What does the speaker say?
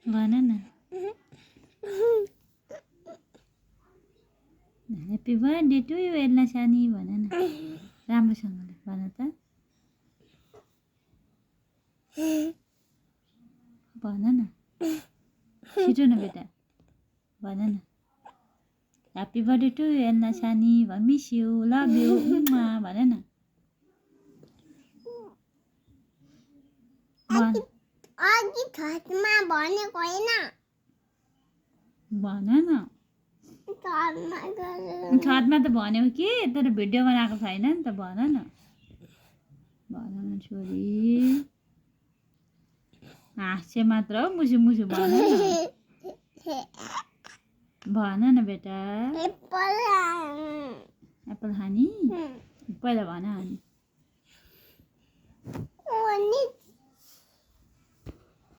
भन न happy birthday to you एल्ना सानी भन न राम्रोसँगले भन त भन न छिटो न बेटा भन न ह्याप्पी बर्थडे टु यु एल्ना सानी मिस यु लभ यु भन न अघि छतमा भनेको होइन भन न छतमा त भन्यो कि तर भिडियो बनाएको छैन नि त भन न छोरी हाँस्यो मात्र हो मुसु मुसु भन न बेटा एप्पल खानी पहिला भन अनि